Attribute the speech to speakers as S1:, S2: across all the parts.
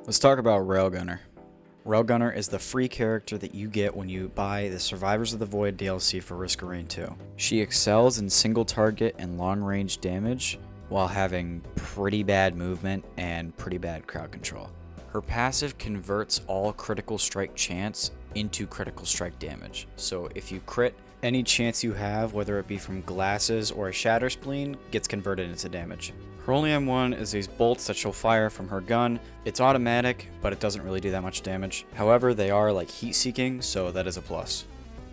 S1: Let's talk about Railgunner. Railgunner is the free character that you get when you buy the Survivors of the Void DLC for Risk of Rain 2. She excels in single target and long range damage while having pretty bad movement and pretty bad crowd control. Her passive converts all critical strike chance into critical strike damage. So if you crit, any chance you have, whether it be from glasses or a shatter spleen, gets converted into damage. Her only M1 is these bolts that she'll fire from her gun. It's automatic, but it doesn't really do that much damage. However, they are like heat seeking, so that is a plus.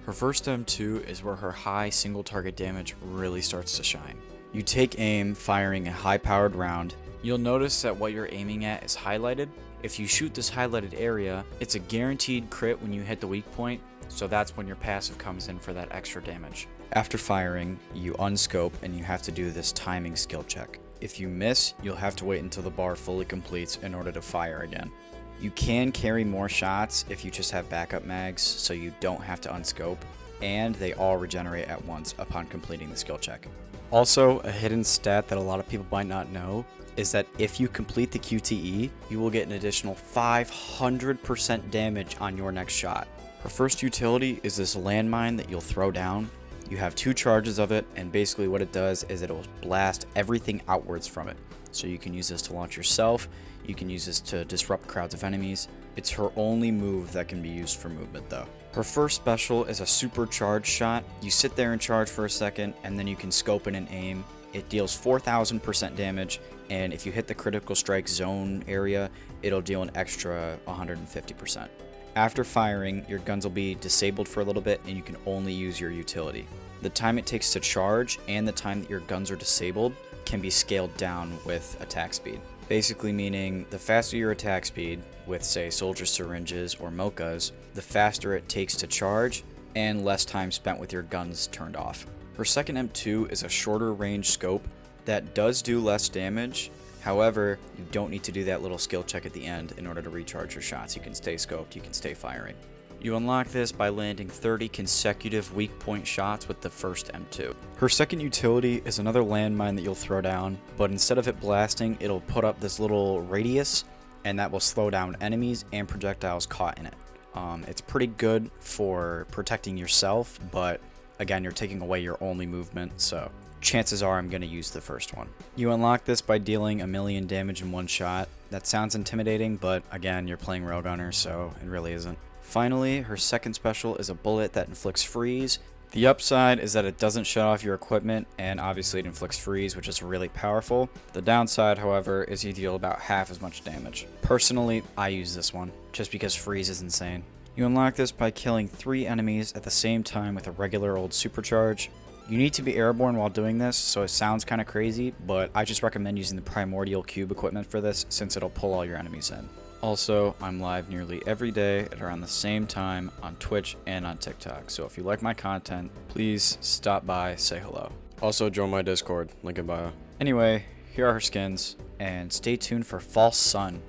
S1: Her first M2 is where her high single target damage really starts to shine. You take aim firing a high powered round. You'll notice that what you're aiming at is highlighted. If you shoot this highlighted area, it's a guaranteed crit when you hit the weak point, so that's when your passive comes in for that extra damage. After firing, you unscope and you have to do this timing skill check. If you miss, you'll have to wait until the bar fully completes in order to fire again. You can carry more shots if you just have backup mags, so you don't have to unscope, and they all regenerate at once upon completing the skill check. Also, a hidden stat that a lot of people might not know is that if you complete the QTE, you will get an additional 500% damage on your next shot. Her first utility is this landmine that you'll throw down. You have 2 charges of it, and basically what it does is it'll blast everything outwards from it. So you can use this to launch yourself, you can use this to disrupt crowds of enemies. It's her only move that can be used for movement though. Her first special is a supercharged shot. You sit there and charge for a second, and then you can scope in and aim. It deals 4,000% damage, and if you hit the critical strike zone area, it'll deal an extra 150%. After firing, your guns will be disabled for a little bit and you can only use your utility. The time it takes to charge and the time that your guns are disabled can be scaled down with attack speed. Basically meaning the faster your attack speed, with say soldier syringes or mochas, the faster it takes to charge and less time spent with your guns turned off. Her second M2 is a shorter range scope that does do less damage. However, you don't need to do that little skill check at the end in order to recharge your shots. You can stay scoped, you can stay firing. You unlock this by landing 30 consecutive weak point shots with the first M2. Her second utility is another landmine that you'll throw down, but instead of it blasting, it'll put up this little radius, and that will slow down enemies and projectiles caught in it. It's pretty good for protecting yourself, but again, you're taking away your only movement, so chances are I'm going to use the first one. You unlock this by dealing 1,000,000 damage in one shot. That sounds intimidating, but again, you're playing Railgunner, so it really isn't. Finally, her second special is a bullet that inflicts freeze. The upside is that it doesn't shut off your equipment, and obviously it inflicts freeze, which is really powerful. The downside, however, is you deal about half as much damage. Personally, I use this one, just because freeze is insane. You unlock this by killing 3 enemies at the same time with a regular old supercharge. You need to be airborne while doing this, so it sounds kind of crazy, but I just recommend using the primordial cube equipment for this since it'll pull all your enemies in. Also, I'm live nearly every day at around the same time on Twitch and on TikTok, so if you like my content, please stop by, say hello. Also, join my Discord, link in bio. Anyway, here are her skins, and stay tuned for False Sun.